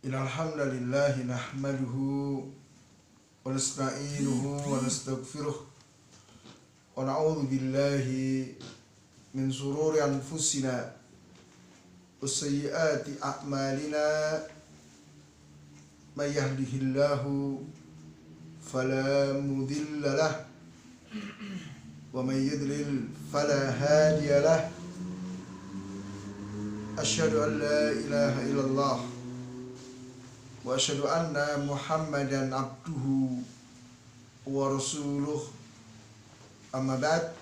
Innal hamdalillah nahmaduhu wa nasta'inuhu wa nastaghfiruh wa na'udzu billahi min shururi anfusina wa sayyiati a'malina may yahdihillahu fala mudilla lahu wa may yudlil fala hadiya lahu. Asyhadu an la ilaha illallah wa asyhadu anna Muhammadan abduhu wa rasuluh. Amma ba'd.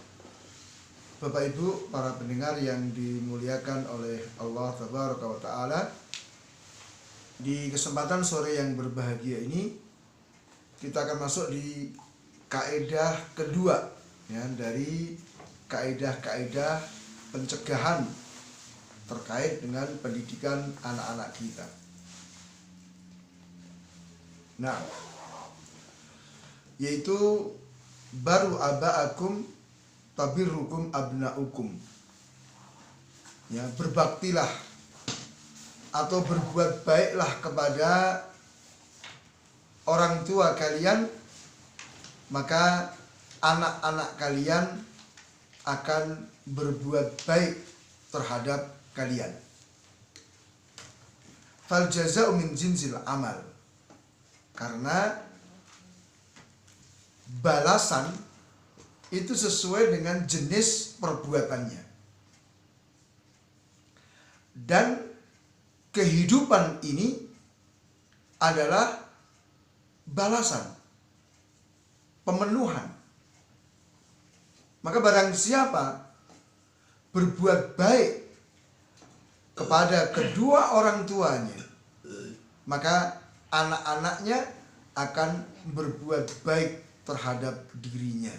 Bapak Ibu para pendengar yang dimuliakan oleh Allah tabaraka wa taala, di kesempatan sore yang berbahagia ini kita akan masuk di kaidah kedua ya, dari kaidah-kaidah pencegahan terkait dengan pendidikan anak-anak kita. Nah, yaitu baru aba'akum tabirrukum abna'ukum. Ya, berbaktilah atau berbuat baiklah kepada orang tua kalian, maka anak-anak kalian akan berbuat baik terhadap kalian. Fal jaza'u min jinsil amal. Karena balasan itu sesuai dengan jenis perbuatannya. Dan kehidupan ini adalah balasan, pemenuhan. Maka barang siapa berbuat baik kepada kedua orang tuanya, maka anak-anaknya akan berbuat baik terhadap dirinya.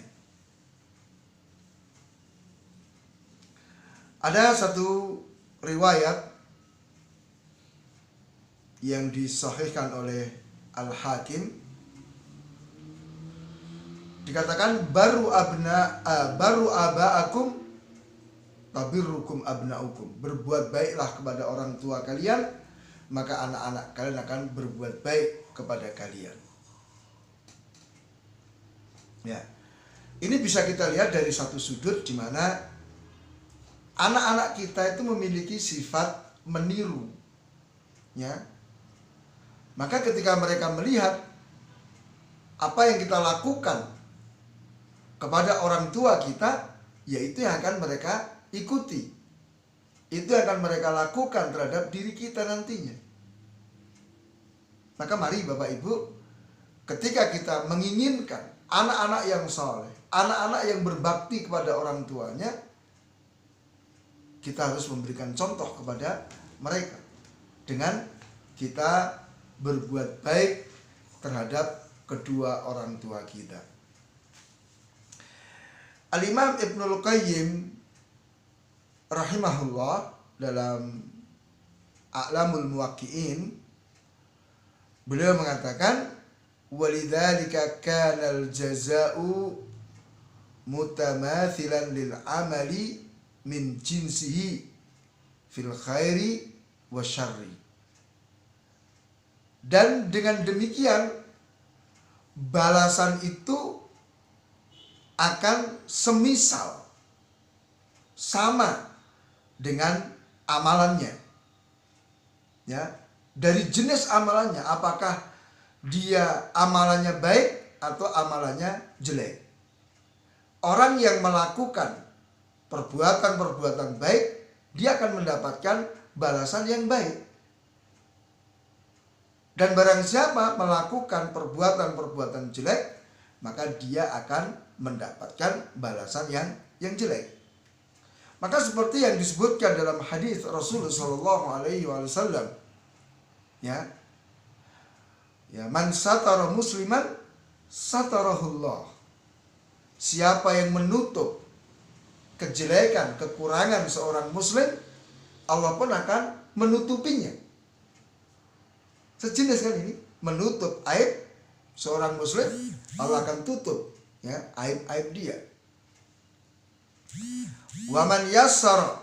Ada satu riwayat yang disahihkan oleh Al-Hakim, dikatakan baru aba'akum tabirrukum abna'ukum. Berbuat baiklah kepada orang tua kalian, maka anak-anak kalian akan berbuat baik kepada kalian. Ya, ini bisa kita lihat dari satu sudut, di mana anak-anak kita itu memiliki sifat meniru. Ya, maka ketika mereka melihat apa yang kita lakukan kepada orang tua kita, yaitu yang akan mereka ikuti. Itu yang akan mereka lakukan terhadap diri kita nantinya. Maka mari Bapak Ibu, ketika kita menginginkan anak-anak yang saleh, anak-anak yang berbakti kepada orang tuanya, kita harus memberikan contoh kepada mereka dengan kita berbuat baik terhadap kedua orang tua kita. Al-Imam Ibnul Qayyim rahimahullah dalam A'lamul Muwaqqi'in, beliau mengatakan, walidzalika kana al-jaza'u mutamathilan lil amali min jinsihi fil khairi wasyarri. Dan dengan demikian balasan itu akan semisal, sama dengan amalannya. Ya, dari jenis amalannya, apakah dia amalannya baik atau amalannya jelek. Orang yang melakukan perbuatan-perbuatan baik, dia akan mendapatkan balasan yang baik. Dan barang siapa melakukan perbuatan-perbuatan jelek, maka dia akan mendapatkan balasan yang jelek. Maka seperti yang disebutkan dalam hadis Rasulullah SAW, ya, man satara musliman satarahullah. Siapa yang menutup kejelekan, kekurangan seorang muslim, Allah pun akan menutupinya. Sejenis kan ini, menutup aib seorang muslim, Allah akan tutup ya aib-aib dia. Wa man yassara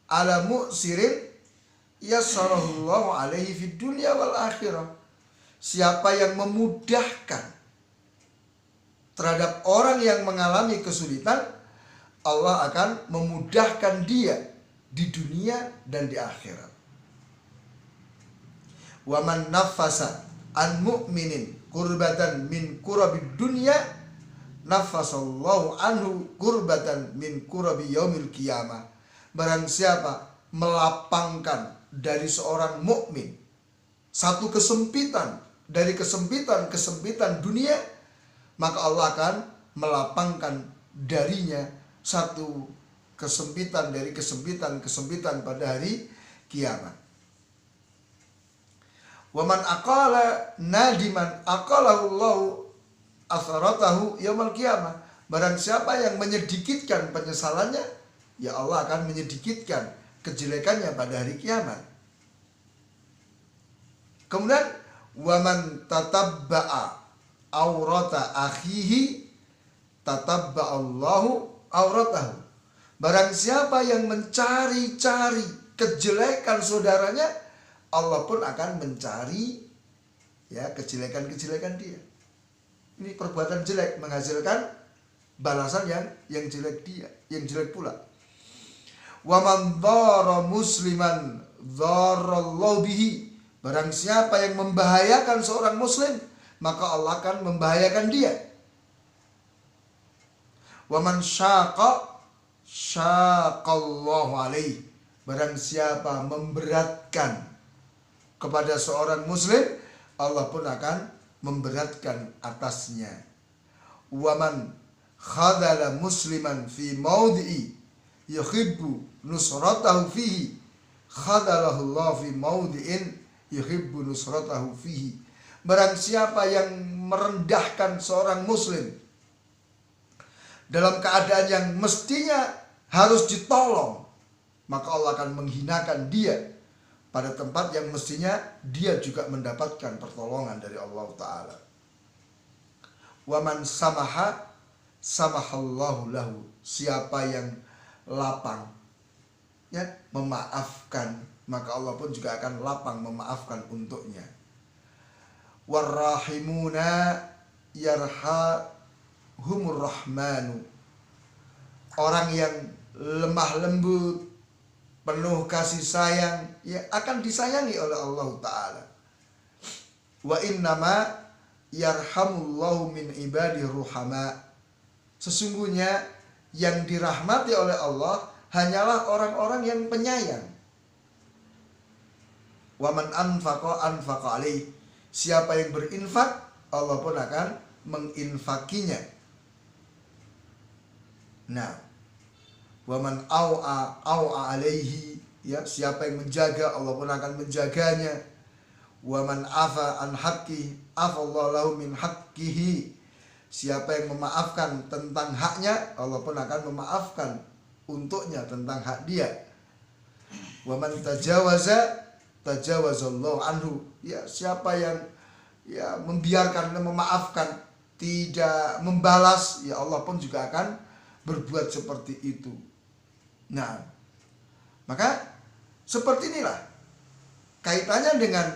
ala mu'sirin yassarallahu alaihi fid dunya wal akhirah. Siapa yang memudahkan terhadap orang yang mengalami kesulitan, Allah akan memudahkan dia di dunia dan di akhirat. Wa man nafasa an mu'minin kurbatan min kurabid dunya nafasallahu anhu kurbatan min kurabi yaumil qiyamah. Barang siapa melapangkan dari seorang mukmin satu kesempitan dari kesempitan dunia, maka Allah akan melapangkan darinya satu kesempitan dari kesempitan pada hari kiamat. Waman aqala nadiman aqalahu Allahu asaratahu yaumal qiyamah. Barang siapa yang menyedikitkan penyesalannya, ya Allah akan menyedikitkan kejelekannya pada hari kiamat. Kemudian waman tatabba'a aurata akhihi tatabba'allahu auratahu. Barang siapa yang mencari-cari kejelekan saudaranya, Allah pun akan mencari ya kejelekan-kejelekan dia. Ini perbuatan jelek menghasilkan balasan yang jelek dia, yang jelek pula. Wa man dhara musliman dharallahu bihi. Barang siapa yang membahayakan seorang muslim, maka Allah akan membahayakan dia. Wa man syaqa syaqallahu alaihi. Barang siapa memberatkan kepada seorang muslim, Allah pun akan memberatkan atasnya. Waman khadala musliman fi maudhi'i yuhibbu nusratahu fihi khadalahu Allah fi maudhi'in yuhibbu nusratahu fihi. Barang siapa yang merendahkan seorang muslim dalam keadaan yang mestinya harus ditolong, maka Allah akan menghinakan dia pada tempat yang mestinya dia juga mendapatkan pertolongan dari Allah Ta'ala. Waman samaha samahallahu lahu. Siapa yang lapang ya, memaafkan, maka Allah pun juga akan lapang memaafkan untuknya. Warrahimuna yarhahumur rahmanu. Orang yang lemah lembut, penuh kasih sayang, ya akan disayangi oleh Allah Ta'ala. Wa innama yarhamullahu min ibadi ruhama. Sesungguhnya yang dirahmati oleh Allah hanyalah orang-orang yang penyayang. Wa man anfaqa anfaqa alaih. Siapa yang berinfak, Allah pun akan menginfakinya. Nah, waman au'a alaihi, ya siapa yang menjaga, Allah pun akan menjaganya. Waman afa an haqqi afallahu lahu min haqqihi. Siapa yang memaafkan tentang haknya, Allah pun akan memaafkan untuknya tentang hak dia. Waman tajawaza tajawazallahu anhu. Ya siapa yang ya membiarkan dan memaafkan, tidak membalas, ya Allah pun juga akan berbuat seperti itu. Nah, maka seperti inilah kaitannya dengan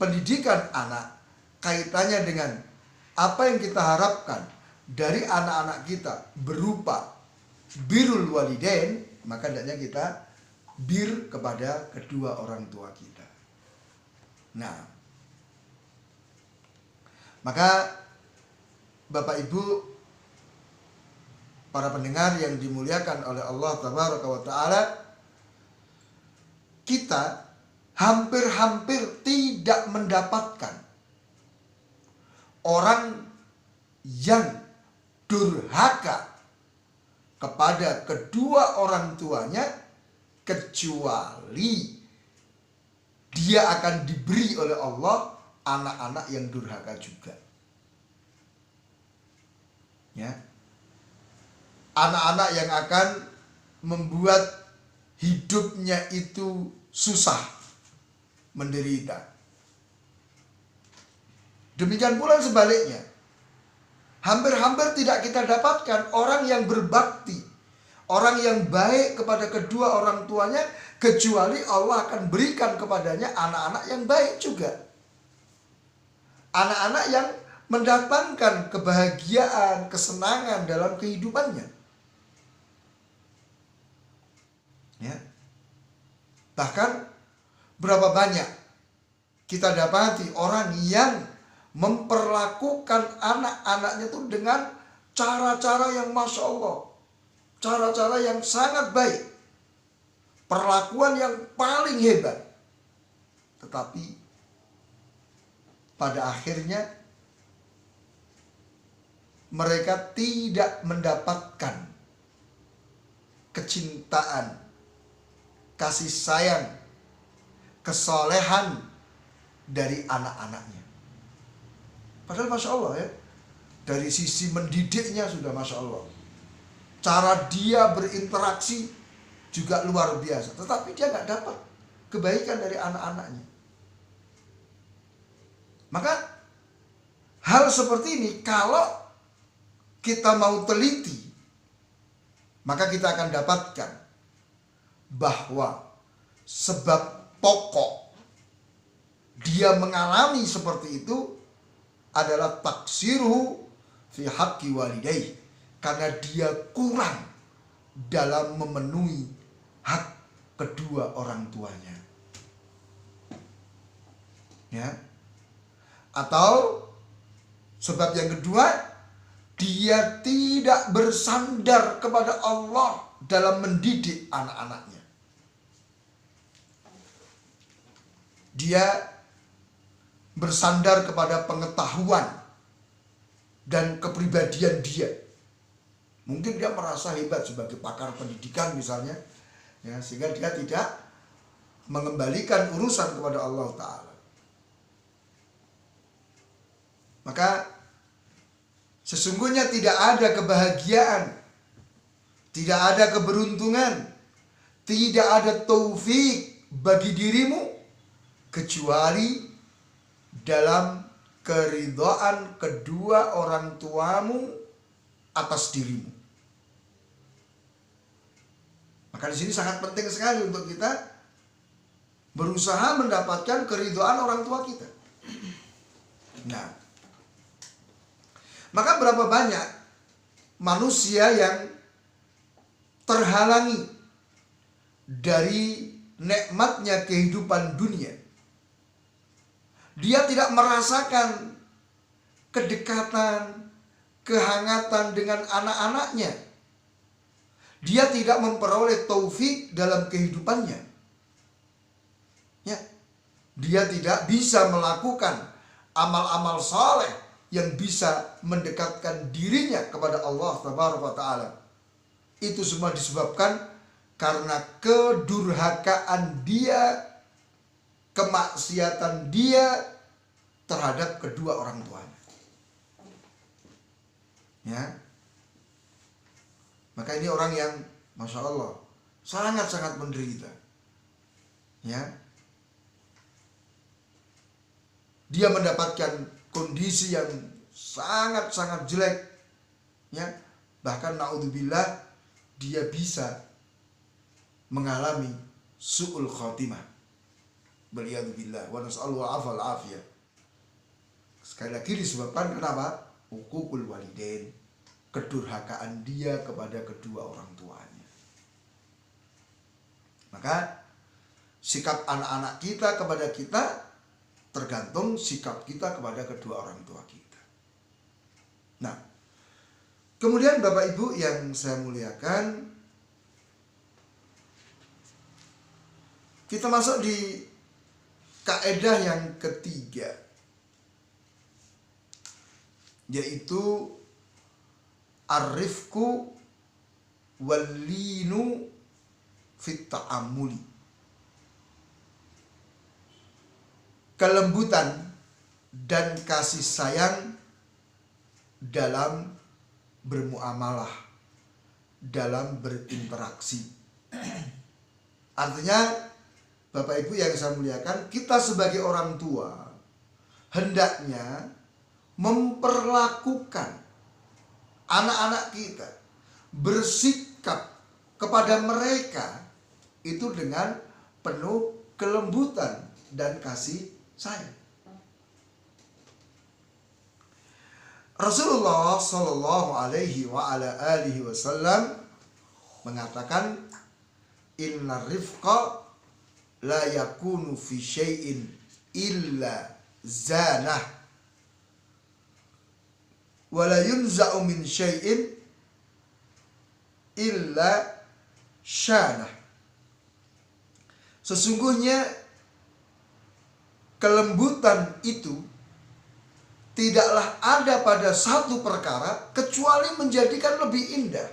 pendidikan anak, kaitannya dengan apa yang kita harapkan dari anak-anak kita berupa birrul walidain, maka hendaknya kita bir kepada kedua orang tua kita. Nah, maka Bapak Ibu para pendengar yang dimuliakan oleh Allah Tabaraka wa Ta'ala, kita hampir-hampir tidak mendapatkan orang yang durhaka kepada kedua orang tuanya, kecuali dia akan diberi oleh Allah anak-anak yang durhaka juga. Ya. Anak-anak yang akan membuat hidupnya itu susah, menderita. Demikian pula sebaliknya. Hampir-hampir tidak kita dapatkan orang yang berbakti, orang yang baik kepada kedua orang tuanya, kecuali Allah akan berikan kepadanya anak-anak yang baik juga. Anak-anak yang mendatangkan kebahagiaan, kesenangan dalam kehidupannya. Ya. Bahkan berapa banyak kita dapati orang yang memperlakukan anak-anaknya itu dengan cara-cara yang Masya Allah, cara-cara yang sangat baik, perlakuan yang paling hebat. Tetapi pada akhirnya mereka tidak mendapatkan kecintaan, kasih sayang, kesolehan dari anak-anaknya. Padahal Masya Allah ya, dari sisi mendidiknya sudah Masya Allah, cara dia berinteraksi juga luar biasa. Tetapi dia nggak dapat kebaikan dari anak-anaknya. Maka hal seperti ini kalau kita mau teliti, maka kita akan dapatkan bahwa sebab pokok dia mengalami seperti itu adalah taksiruhu fi haqqi walidayhi, karena dia kurang dalam memenuhi hak kedua orang tuanya. Ya. Atau sebab yang kedua, dia tidak bersandar kepada Allah dalam mendidik anak-anaknya. Dia bersandar kepada pengetahuan dan kepribadian dia. Mungkin dia merasa hebat sebagai pakar pendidikan misalnya, ya, sehingga dia tidak mengembalikan urusan kepada Allah Ta'ala. Maka sesungguhnya tidak ada kebahagiaan, tidak ada keberuntungan, tidak ada taufik bagi dirimu kecuali dalam keridhaan kedua orang tuamu atas dirimu. Maka di sini sangat penting sekali untuk kita berusaha mendapatkan keridhaan orang tua kita. Nah, maka berapa banyak manusia yang terhalangi dari nikmatnya kehidupan dunia. Dia tidak merasakan kedekatan, kehangatan dengan anak-anaknya. Dia tidak memperoleh taufik dalam kehidupannya. Ya. Dia tidak bisa melakukan amal-amal saleh yang bisa mendekatkan dirinya kepada Allah Taala. Itu semua disebabkan karena kedurhakaan dia, kemaksiatan dia terhadap kedua orang tuanya. Ya. Maka ini orang yang Masya Allah sangat-sangat menderita. Ya. Dia mendapatkan kondisi yang sangat-sangat jelek, ya, bahkan naudzubillah dia bisa mengalami su'ul khotimah, waliyadzubillah, wa nas'alul afal afiyah. Sekali lagi disebabkan kenapa? Uququl walidain, kedurhakaan dia kepada kedua orang tuanya. Maka sikap anak-anak kita kepada kita tergantung sikap kita kepada kedua orang tua kita. Nah, kemudian Bapak Ibu yang saya muliakan, kita masuk di kaidah yang ketiga, yaitu ar-rifqu wal-linu fit ta'ammuli. Kelembutan dan kasih sayang dalam bermuamalah, dalam berinteraksi. Artinya Bapak Ibu yang saya muliakan, kita sebagai orang tua hendaknya memperlakukan anak-anak kita, bersikap kepada mereka itu dengan penuh kelembutan dan kasih sayang. Rasulullah Shallallahu Alaihi Wasallam mengatakan, Inna rifqa la yakunu fi syai'in illa zanah wa la yunza'u min syai'in illa syanah. Sesungguhnya kelembutan itu tidaklah ada pada satu perkara kecuali menjadikan lebih indah.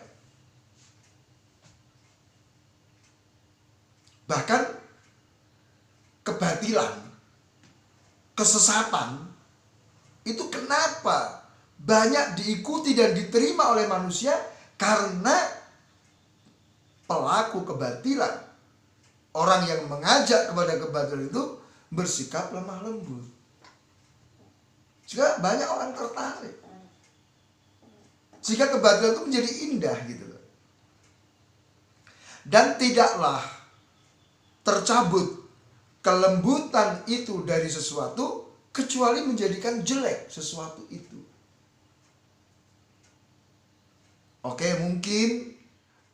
Bahkan kebatilan, kesesatan itu kenapa banyak diikuti dan diterima oleh manusia? Karena pelaku kebatilan, orang yang mengajak kepada kebatilan itu bersikap lemah lembut. Juga banyak orang tertarik. Sehingga kebatilan itu menjadi indah gitu loh. Dan tidaklah tercabut kelembutan itu dari sesuatu kecuali menjadikan jelek sesuatu itu. Oke, mungkin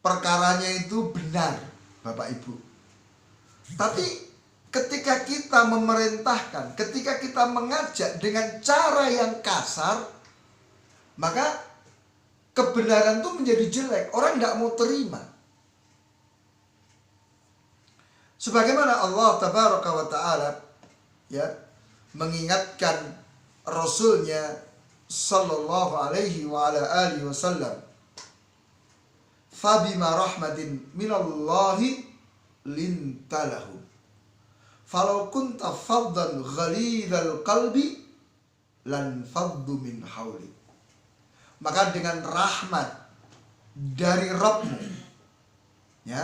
perkaranya itu benar, Bapak Ibu. Tapi ketika kita memerintahkan, ketika kita mengajak dengan cara yang kasar, maka kebenaran itu menjadi jelek. Orang tidak mau terima. Sebagaimana Allah Tabaraka wa Ta'ala ya mengingatkan Rasulnya Sallallahu Alaihi Wasallam, Fabima rahmatin minallahi lintalahu falau kunta faddan ghalidhal qalbi lan faddu min hawli. Maka dengan rahmat dari Rabbmu, ya,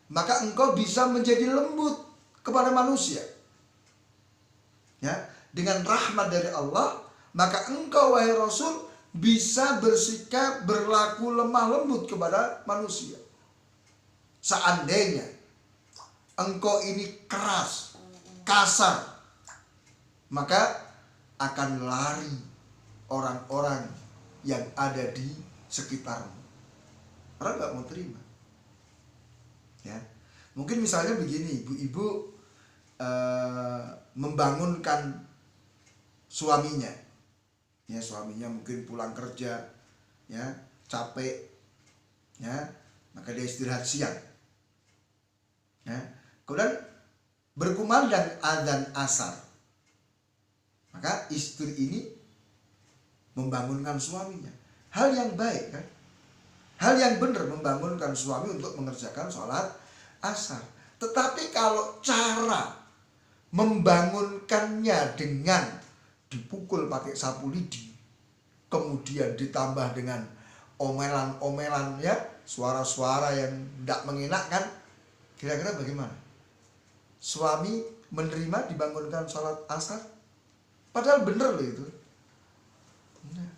maka engkau bisa menjadi lembut kepada manusia. Ya, dengan rahmat dari Allah, maka engkau wahai Rasul bisa bersikap berlaku lemah lembut kepada manusia. Seandainya engkau ini keras, kasar, maka akan lari orang-orang yang ada di sekitarmu. Orang gak mau terima. Ya, mungkin misalnya begini, ibu-ibu membangunkan suaminya. Ya, suaminya mungkin pulang kerja, ya, capek, ya, maka dia istirahat siang. Ya, kemudian berkumandang adzan asar. Maka istri ini membangunkan suaminya. Hal yang baik kan? Hal yang benar membangunkan suami untuk mengerjakan sholat asar. Tetapi kalau cara membangunkannya dengan dipukul pakai sapu lidi, kemudian ditambah dengan omelan-omelan, ya, suara-suara yang tidak mengenakkan, kira-kira bagaimana? Suami menerima dibangunkan sholat asar? Padahal benar loh itu. Nah.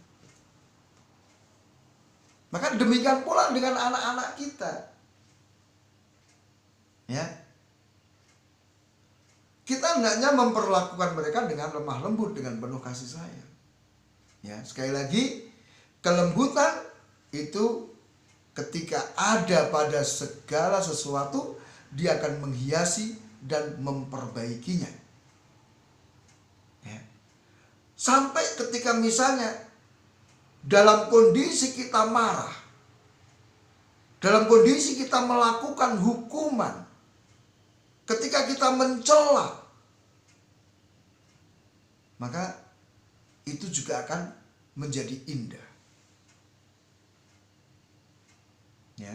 Maka demikian pula dengan anak-anak kita. Ya. Kita hendaknya memperlakukan mereka dengan lemah lembut, dengan penuh kasih sayang. Ya, sekali lagi, kelembutan itu ketika ada pada segala sesuatu, dia akan menghiasi dan memperbaikinya. Ya. Sampai ketika misalnya dalam kondisi kita marah, dalam kondisi kita melakukan hukuman, ketika kita mencela, maka itu juga akan menjadi indah. Ya.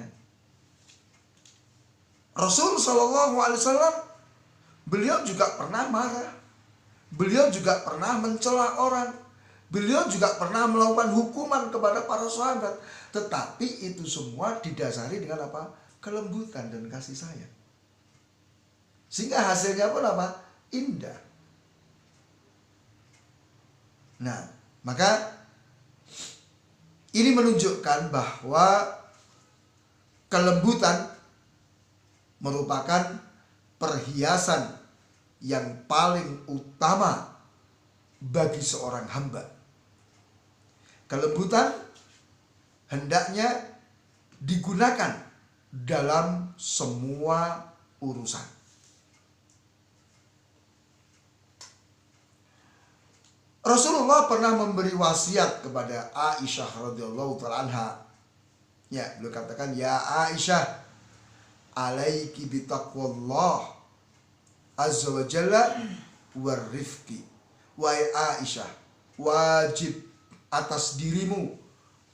Rasul Shallallahu Alaihi Wasallam, beliau juga pernah marah, beliau juga pernah mencela orang, beliau juga pernah melakukan hukuman kepada para sahabat. Tetapi itu semua didasari dengan apa? Kelembutan dan kasih sayang. Sehingga hasilnya pun apa? Indah. Nah, maka ini menunjukkan bahwa kelembutan merupakan perhiasan yang paling utama bagi seorang hamba. Kelembutan hendaknya digunakan dalam semua urusan. Rasulullah pernah memberi wasiat kepada Aisyah radhiyallahu taala anha. Ya, beliau katakan, "Ya Aisyah, alaiki bitaqwallah azza wa jalla warifqi." Wahai Aisyah, wajib atas dirimu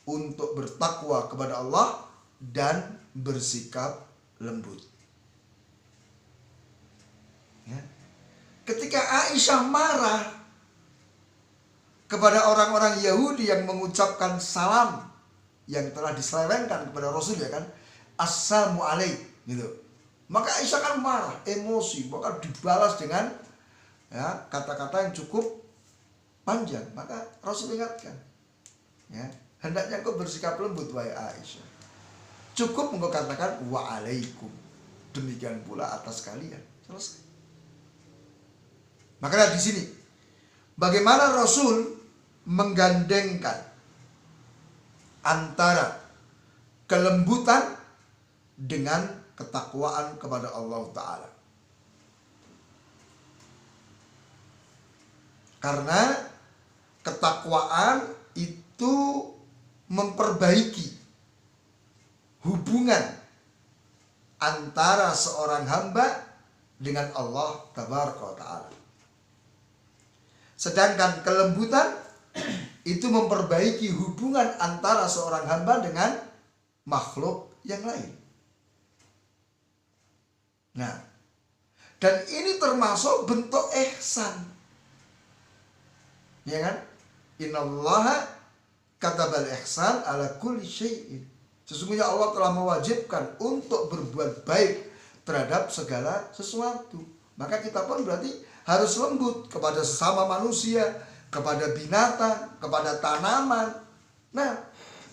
untuk bertakwa kepada Allah dan bersikap lembut. Ya. Ketika Aisyah marah kepada orang-orang Yahudi yang mengucapkan salam yang telah diselewengkan kepada Rasul, ya kan, assalamu alaik gitu, maka Aisyah kan marah, emosi, bahkan dibalas dengan ya kata-kata yang cukup panjang. Maka Rasul ingatkan, ya, hendaknya engkau bersikap lembut wahai Aisyah. Cukup engkau katakan waalaikum, demikian pula atas kalian, selesai. Maka di sini bagaimana Rasul menggandengkan antara kelembutan dengan ketakwaan kepada Allah Ta'ala. Karena ketakwaan itu memperbaiki hubungan antara seorang hamba dengan Allah Ta'ala. Sedangkan kelembutan itu memperbaiki hubungan antara seorang hamba dengan makhluk yang lain. Nah, dan ini termasuk bentuk ihsan. Ya kan? Innallaha katabal ihsan ala kulli syai'in. Sesungguhnya Allah telah mewajibkan untuk berbuat baik terhadap segala sesuatu. Maka kita pun berarti harus lembut kepada sesama manusia, kepada binatang, kepada tanaman. Nah,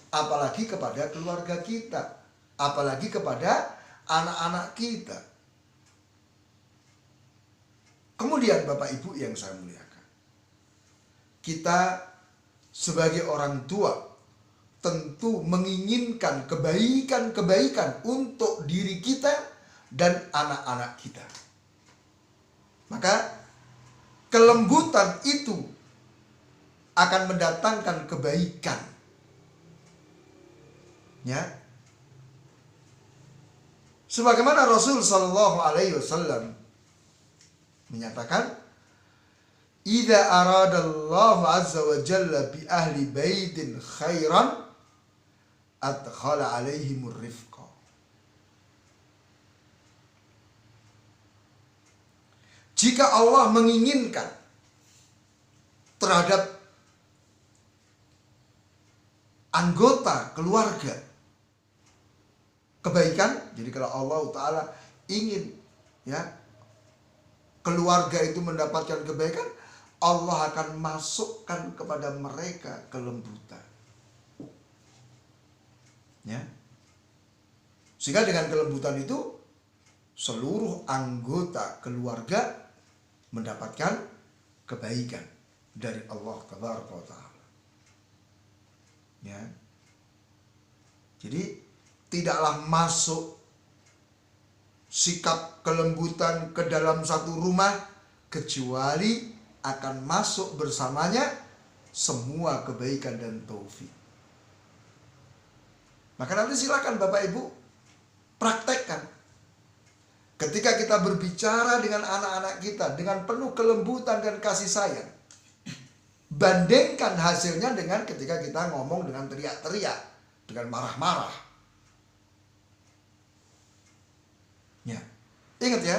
apalagi kepada keluarga kita, apalagi kepada anak-anak kita. Kemudian Bapak Ibu yang saya muliakan, kita sebagai orang tua tentu menginginkan kebaikan-kebaikan untuk diri kita dan anak-anak kita. Maka kelembutan itu akan mendatangkan kebaikan. Ya. Sebagaimana Rasul sallallahu alaihi wasallam menyatakan, "Idza aradallahu azza wa jalla bi ahli baitin khairan adkhala alaihimur rifqa." Jika Allah menginginkan terhadap anggota keluarga kebaikan, jadi kalau Allah Ta'ala ingin ya keluarga itu mendapatkan kebaikan, Allah akan masukkan kepada mereka kelembutan. Ya. Sehingga dengan kelembutan itu seluruh anggota keluarga mendapatkan kebaikan dari Allah Ta'ala. Ya. Jadi tidaklah masuk sikap kelembutan ke dalam satu rumah kecuali akan masuk bersamanya semua kebaikan dan taufik. Maka nanti silakan Bapak Ibu praktekkan. Ketika kita berbicara dengan anak-anak kita dengan penuh kelembutan dan kasih sayang, bandingkan hasilnya dengan ketika kita ngomong dengan teriak-teriak, dengan marah-marah. Ya. Ingat ya,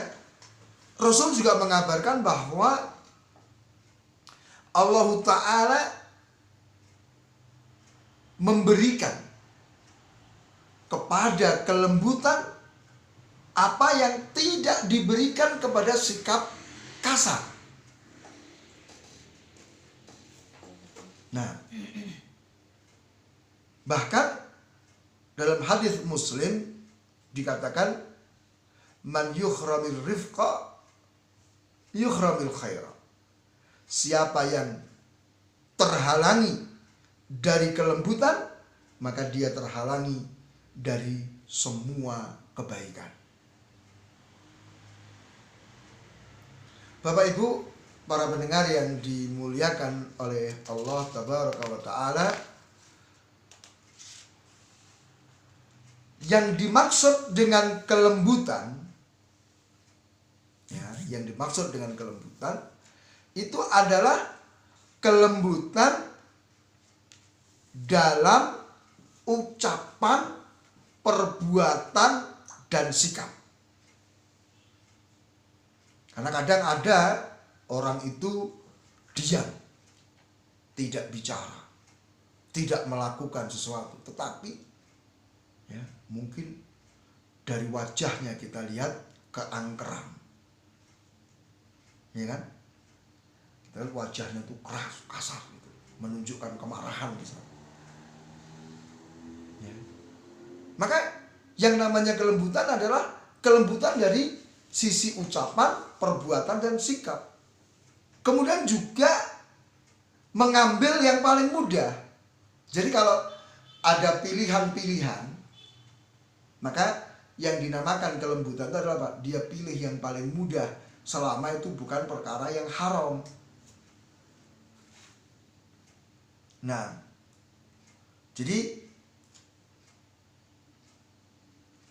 Rasul juga mengabarkan bahwa Allah Ta'ala memberikan kepada kelembutan apa yang tidak diberikan kepada sikap kasar. Nah, bahkan dalam hadis Muslim dikatakan, Man yukhramil rifqa yukhramil khaira. Siapa yang terhalangi dari kelembutan, maka dia terhalangi dari semua kebaikan. Bapak Ibu, para pendengar yang dimuliakan oleh Allah Tabaraka wa Ta'ala, yang dimaksud dengan kelembutan, ya, yang dimaksud dengan kelembutan itu adalah kelembutan dalam ucapan, perbuatan, dan sikap. Karena kadang ada orang itu diam, tidak bicara, tidak melakukan sesuatu, tetapi ya, mungkin dari wajahnya kita lihat keangkeran, ya kan? Kita lihat wajahnya itu keras, kasar, gitu, menunjukkan kemarahan misalnya. Ya. Maka yang namanya kelembutan adalah kelembutan dari sisi ucapan, perbuatan, dan sikap. Kemudian juga mengambil yang paling mudah. Jadi kalau ada pilihan-pilihan, maka yang dinamakan kelembutan itu adalah apa? Dia pilih yang paling mudah selama itu bukan perkara yang haram. Nah, jadi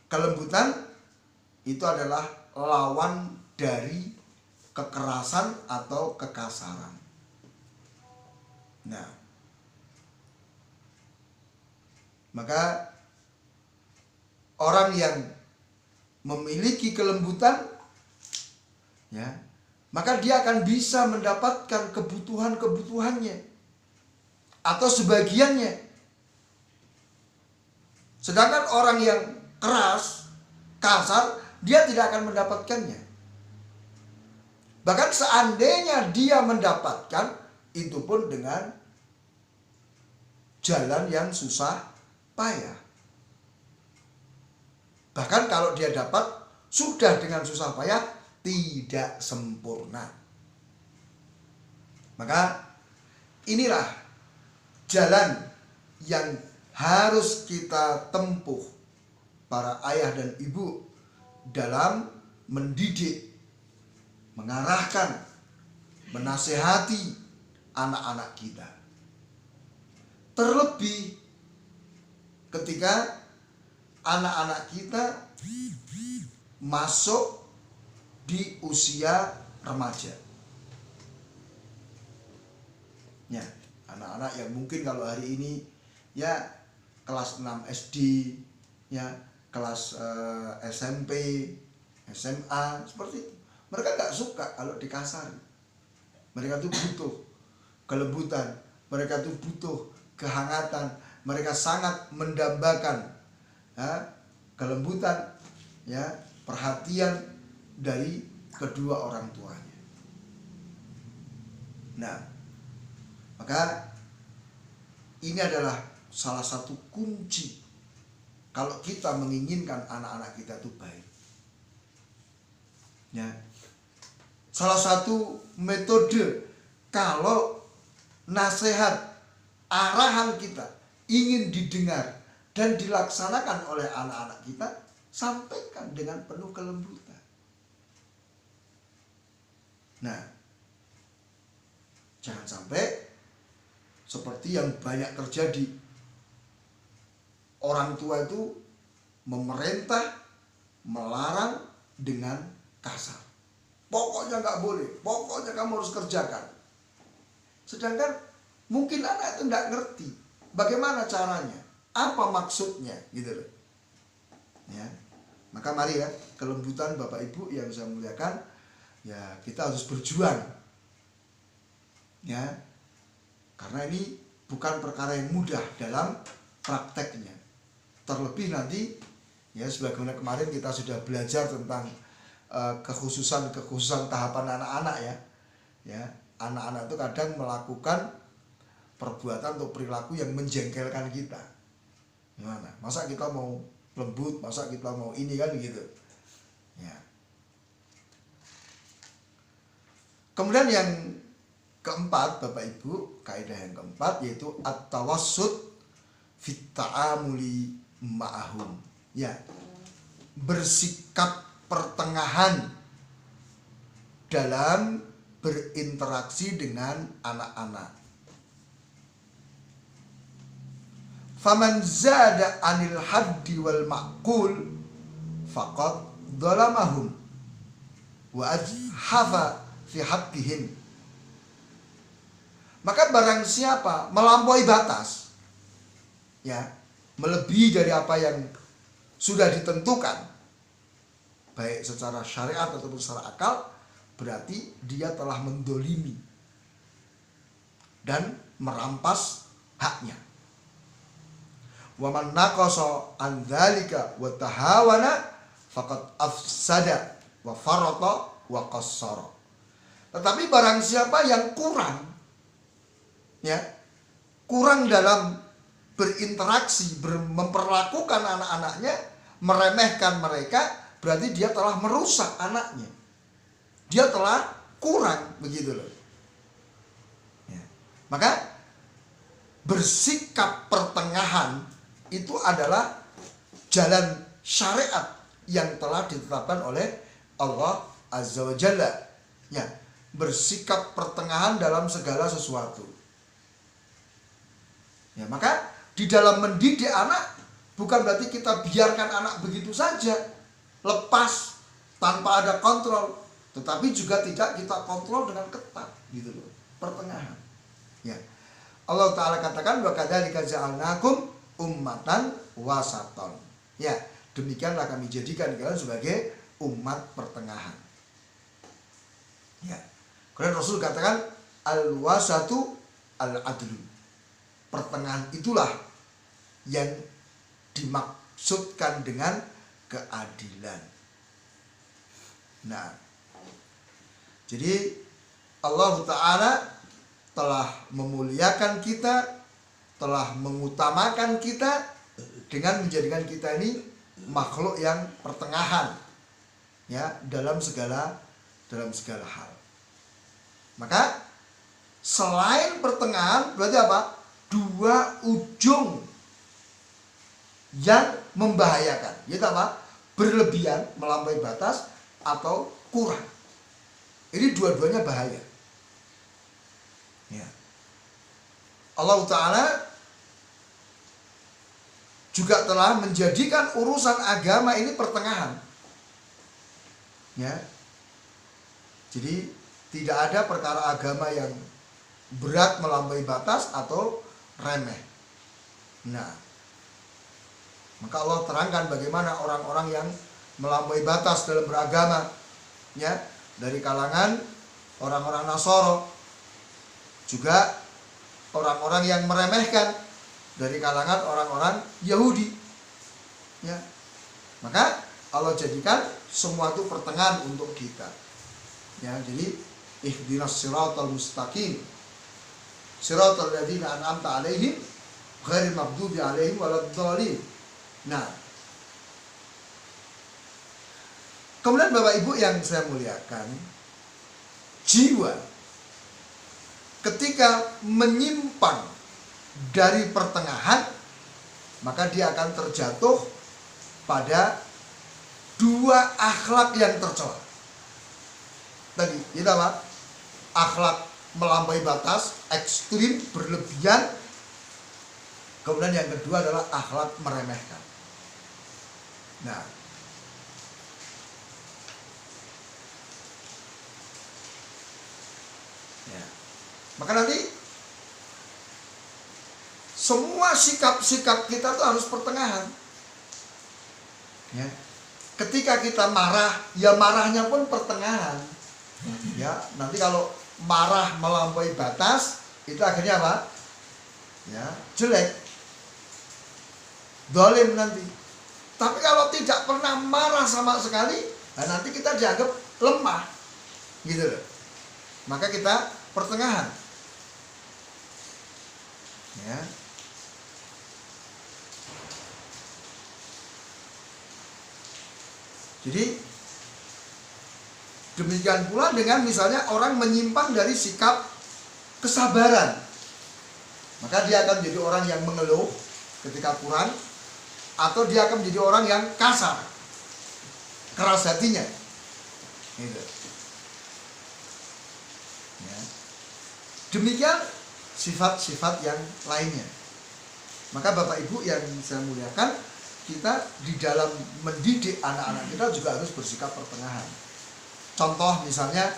kelembutan itu adalah lawan dari kekerasan atau kekasaran. Nah, maka orang yang memiliki kelembutan, ya, maka dia akan bisa mendapatkan kebutuhan-kebutuhannya atau sebagiannya. Sedangkan orang yang keras, kasar, dia tidak akan mendapatkannya. Bahkan seandainya dia mendapatkan, itu pun dengan jalan yang susah payah. Bahkan kalau dia dapat, sudah dengan susah payah, tidak sempurna. Maka inilah jalan yang harus kita tempuh, para ayah dan ibu, dalam mendidik, mengarahkan, menasehati anak-anak kita. Terlebih ketika anak-anak kita masuk di usia remaja. Ya, anak-anak yang mungkin kalau hari ini ya kelas 6 SD, ya kelas SMP, SMA, seperti itu. Mereka nggak suka kalau dikasari. Mereka tuh butuh kelembutan, mereka tuh butuh kehangatan, mereka sangat mendambakan kelembutan, ya, perhatian dari kedua orang tuanya. Nah, maka ini adalah salah satu kunci kalau kita menginginkan anak-anak kita itu baik. Ya. Salah satu metode kalau nasihat, arahan kita ingin didengar dan dilaksanakan oleh anak-anak kita, sampaikan dengan penuh kelembutan. Nah, jangan sampai seperti yang banyak terjadi. Orang tua itu memerintah, melarang dengan kasar. Pokoknya nggak boleh, pokoknya kamu harus kerjakan. Sedangkan mungkin anak itu nggak ngerti bagaimana caranya, apa maksudnya, gitu loh. Ya, maka mari ya, kelembutan Bapak Ibu yang saya muliakan, ya kita harus berjuang. Ya, karena ini bukan perkara yang mudah dalam prakteknya. Terlebih nanti, ya sebagaimana kemarin kita sudah belajar tentang kekhususan tahapan anak-anak, ya anak-anak itu kadang melakukan perbuatan atau perilaku yang menjengkelkan kita. Gimana? Masa kita mau lembut, masa kita mau ini, kan gitu. Ya. Kemudian yang keempat, Bapak Ibu, kaidah yang keempat yaitu at-tawassut fit ta'amuli ma'ahum. Ya. Bersikap pertengahan dalam berinteraksi dengan anak-anak. Faman zada anil haddi wal ma'qul faqad dhalamahum wa ajhafa fi haqqihim. Maka barang siapa melampaui batas, ya, melebihi dari apa yang sudah ditentukan, baik secara syariat ataupun secara akal, berarti dia telah mendolimi dan merampas haknya. Wa man naqasa an dzalika wa tahawana faqad afsada wa farata wa qassara. Tetapi barang siapa yang kurang, ya, kurang dalam berinteraksi, memperlakukan anak-anaknya, meremehkan mereka, berarti dia telah merusak anaknya. Dia telah kurang, begitu loh. Ya. Maka bersikap pertengahan itu adalah jalan syariat yang telah ditetapkan oleh Allah Azza wa Jalla. Ya, bersikap pertengahan dalam segala sesuatu. Ya, maka di dalam mendidik anak bukan berarti kita biarkan anak begitu saja, lepas tanpa ada kontrol, tetapi juga tidak kita kontrol dengan ketat, gitu loh. Pertengahan. Ya. Allah Ta'ala katakan wa kadzalika ja'alnakum ummatan wasaton. Ya, demikianlah kami jadikan kalian sebagai umat pertengahan. Ya. Kemudian Rasul katakan al-wasatu al-adlu. Pertengahan itulah yang dimaksudkan dengan keadilan. Nah, jadi Allah Ta'ala telah memuliakan kita, telah mengutamakan kita dengan menjadikan kita ini makhluk yang pertengahan, ya, dalam segala hal. Maka selain pertengahan berarti apa? Dua ujung yang membahayakan, yaitu apa? Berlebihan, melampaui batas, atau kurang. Ini dua-duanya bahaya. Ya. Allah Ta'ala juga telah menjadikan urusan agama ini pertengahan. Ya. Jadi tidak ada perkara agama yang berat melampaui batas atau remeh. Nah, maka Allah terangkan bagaimana orang-orang yang melampaui batas dalam beragama, ya, dari kalangan orang-orang Nasoro, juga orang-orang yang meremehkan dari kalangan orang-orang Yahudi, ya. Maka Allah jadikan semua itu pertengahan untuk kita, ya. Jadi ihdinas siratal mustaqim siratal ladzina an'amta 'alaihim ghairil maghdubi 'alaihim waladdallin. Nah, kemudian Bapak Ibu yang saya muliakan, jiwa ketika menyimpang dari pertengahan, maka dia akan terjatuh pada dua akhlak yang tercela. Tadi itu apa? Akhlak melampaui batas, ekstrim, berlebihan. Kemudian yang kedua adalah akhlak meremehkan. Nah, ya. Maka nanti semua sikap-sikap kita tuh harus pertengahan. Ya. Ketika kita marah, ya marahnya pun pertengahan. Ya, nanti kalau marah melampaui batas, itu akhirnya apa? Ya, jelek, dolim nanti. Tapi kalau tidak pernah marah sama sekali, nah nanti kita dianggap lemah, gitu loh. Maka kita pertengahan. Ya. Jadi Demikian pula dengan misalnya orang menyimpang dari sikap kesabaran, maka dia akan menjadi orang yang mengeluh ketika kurang, atau dia akan menjadi orang yang kasar, keras hatinya. Gitu. Ya. Demikian sifat-sifat yang lainnya. Maka Bapak Ibu yang saya muliakan, kita di dalam mendidik anak-anak kita juga harus bersikap pertengahan. Contoh misalnya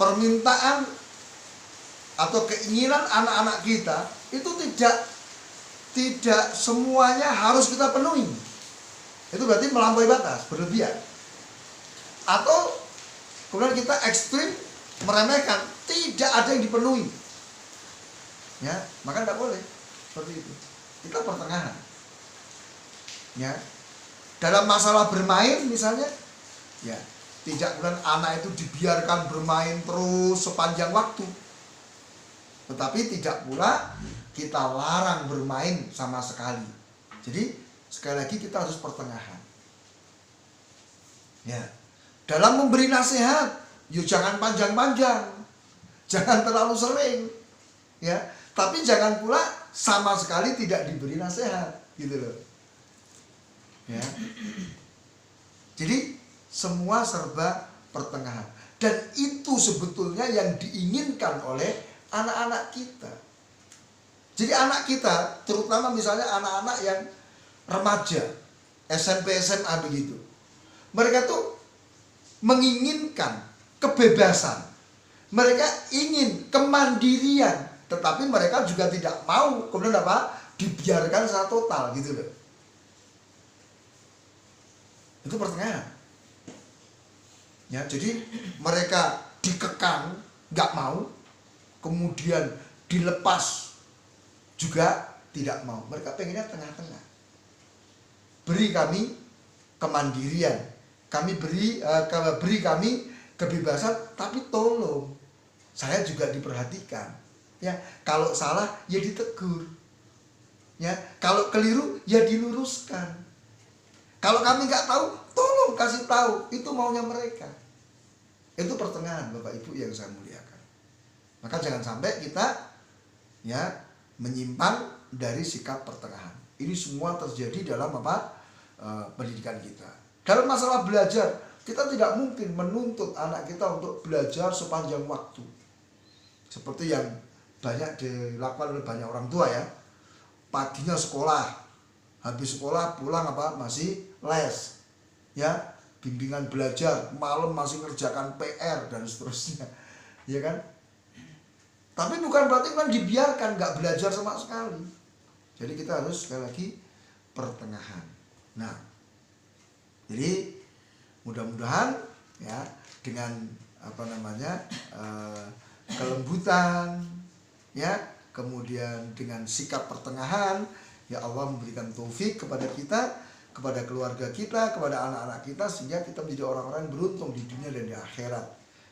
permintaan atau keinginan anak-anak kita itu tidak semuanya harus kita penuhi. Itu berarti melampaui batas, berlebihan. Atau kemudian kita ekstrim, meremehkan, tidak ada yang dipenuhi. Ya, maka tidak boleh seperti itu. Kita pertengahan. Ya. Dalam masalah bermain misalnya, ya, tidak kemudian anak itu dibiarkan bermain terus sepanjang waktu. Tetapi tidak pula kita larang bermain sama sekali. Jadi sekali lagi kita harus pertengahan. Ya. Dalam memberi nasihat, yuk jangan panjang-panjang. Jangan terlalu sering. Ya, tapi jangan pula sama sekali tidak diberi nasihat, gitu loh. Ya. Jadi semua serba pertengahan. Dan itu sebetulnya yang diinginkan oleh anak-anak kita. Jadi anak kita, terutama misalnya anak-anak yang remaja, SMP, SMA begitu, mereka tuh menginginkan kebebasan, mereka ingin kemandirian, tetapi mereka juga tidak mau kemudian apa? Dibiarkan secara total, gitu loh. Itu pertengahan. Ya, jadi mereka dikekang, nggak mau, kemudian dilepas juga tidak mau. Mereka pengennya tengah-tengah. Beri kami kemandirian, beri kami kebebasan, tapi tolong saya juga diperhatikan. Ya, kalau salah ya ditegur. Ya, kalau keliru ya diluruskan. Kalau kami nggak tahu, tolong kasih tahu. Itu maunya mereka. Itu pertengahan, Bapak Ibu yang saya muliakan. Maka jangan sampai kita ya menyimpang dari sikap pertengahan. Ini semua terjadi dalam pendidikan kita. Dalam masalah belajar, kita tidak mungkin menuntut anak kita untuk belajar sepanjang waktu. Seperti yang banyak dilakukan oleh banyak orang tua ya. Paginya sekolah, habis sekolah pulang masih les. Ya, bimbingan belajar, malam masih ngerjakan PR dan seterusnya. Ya kan? Tapi bukan berarti kan dibiarkan nggak belajar sama sekali. Jadi kita harus sekali lagi pertengahan. Nah, jadi mudah-mudahan ya dengan kelembutan, ya, kemudian dengan sikap pertengahan, ya Allah memberikan taufik kepada kita, kepada keluarga kita, kepada anak-anak kita, sehingga kita menjadi orang-orang yang beruntung di dunia dan di akhirat.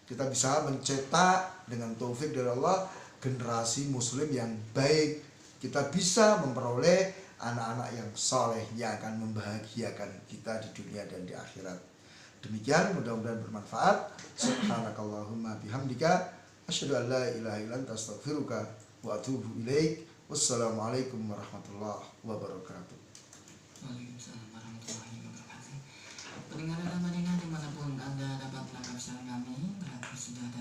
Kita bisa mencetak dengan taufik dari Allah generasi muslim yang baik. Kita bisa memperoleh anak-anak yang soleh yang akan membahagiakan kita di dunia dan di akhirat. Demikian, mudah-mudahan bermanfaat. Subhanakallahumma bihamdika asyhadu an la ilaha illa anta astaghfiruka wa atubu ilaik. Wassalamualaikum warahmatullahi wabarakatuh. Waalaikumsalam warahmatullahi wabarakatuh. Pendengar dan pendengar dimanapun Anda dapat menangkap siaran kami, berarti sudah ada